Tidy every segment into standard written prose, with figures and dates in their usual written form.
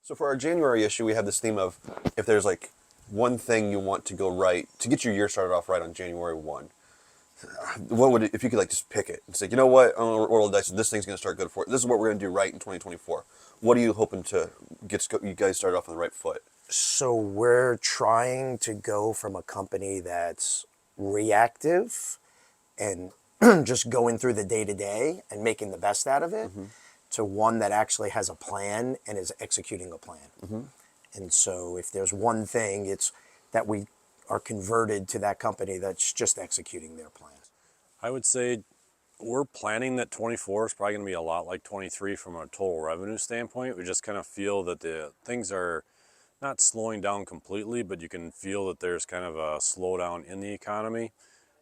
So for our January issue, we have this theme of if there's like one thing you want to go right to get your year started off right on January 1, what would it, if you could like just pick it and say, you know what, I'm gonna roll the dice. This thing's gonna start good for it. This is what we're gonna do right in 2024. What are you hoping to get you guys started off on the right foot? So we're trying to go from a company that's reactive and just going through the day to day and making the best out of it to one that actually has a plan and is executing a plan. And so if there's one thing, it's that we are converted to that company that's just executing their plan. I would say we're planning that 24 is probably going to be a lot like 23 from a total revenue standpoint. We just kind of feel that the things are not slowing down completely, but you can feel that there's kind of a slowdown in the economy.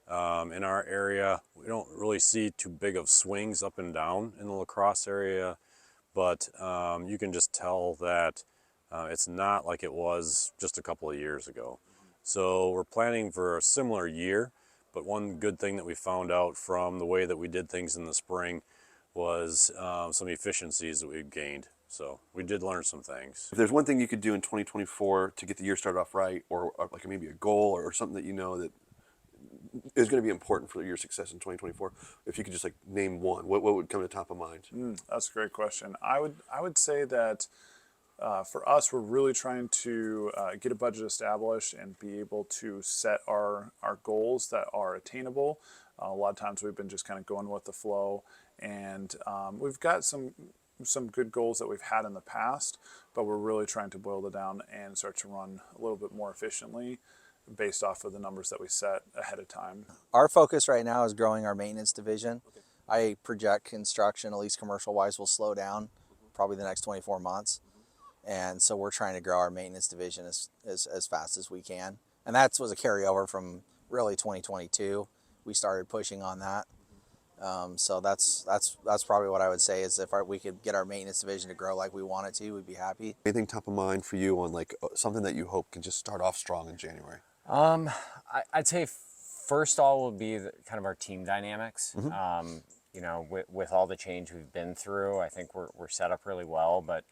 In our area, we don't really see too big of swings up and down in the La Crosse area, but you can just tell that it's not like it was just a couple of years ago. So we're planning for a similar year, but one good thing that we found out from the way that we did things in the spring was some efficiencies that we've gained. So we did learn some things. If there's one thing you could do in 2024 to get the year started off right, or like maybe a goal or something that you know that is going to be important for your success in 2024, if you could just like name one, what would come to top of mind? That's a great question. I would say that for us, we're really trying to get a budget established and be able to set our goals that are attainable. A lot of times we've been just kind of going with the flow, and we've got some good goals that we've had in the past, but we're really trying to boil it down and start to run a little bit more efficiently based off of the numbers that we set ahead of time. Our focus right now is growing our maintenance division. Okay. I project construction, at least commercial-wise, will slow down probably the next 24 months. And so we're trying to grow our maintenance division as fast as we can. And that was a carryover from really 2022. We started pushing on that. So that's probably what I would say is if we could get our maintenance division to grow like we want it to, we'd be happy. Anything top of mind for you on like something that you hope can just start off strong in January? I'd say first all will be kind of our team dynamics. You know, with all the change we've been through, I think we're set up really well, but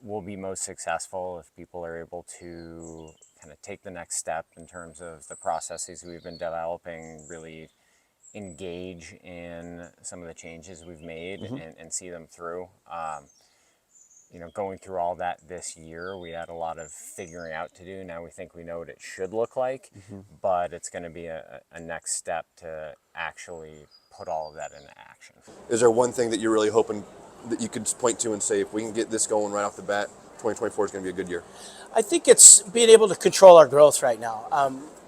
we'll be most successful if people are able to kind of take the next step in terms of the processes we've been developing, really engage in some of the changes we've made and see them through. You know, going through all that this year, we had a lot of figuring out to do. Now we think we know what it should look like, but it's going to be a next step to actually put all of that into action. Is there one thing that you're really hoping that you could point to and say, if we can get this going right off the bat, 2024 is going to be a good year? I think it's being able to control our growth right now.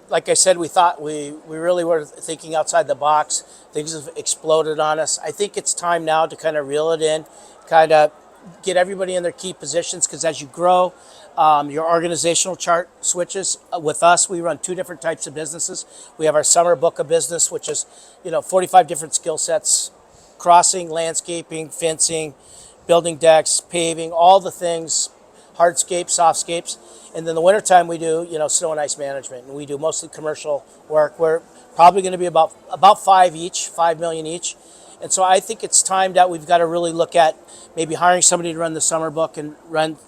Like I said, we thought we really were thinking outside the box. Things have exploded on us. I think it's time now to kind of reel it in, kind of get everybody in their key positions, because as you grow, your organizational chart switches. With us, we run two different types of businesses. We have our summer book of business, which is 45 different skill sets: crossing, landscaping, fencing, building decks, paving, all the things, hardscapes, softscapes. And then the wintertime we do, snow and ice management. And we do mostly commercial work. We're probably going to be about $5 million each. And so I think it's time that we've got to really look at maybe hiring somebody to run the summer book and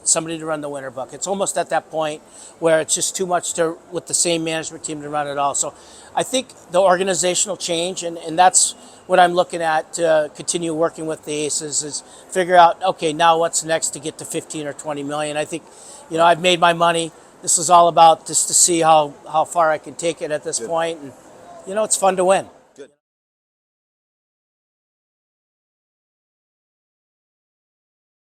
somebody to run the winter book. It's almost at that point where it's just too much with the same management team to run it all. So I think the organizational change, and that's what I'm looking at to continue working with the ACEs, is figure out, okay, now what's next to get to 15 or 20 million. I think, I've made my money. This is all about just to see how far I can take it at this point. And, it's fun to win.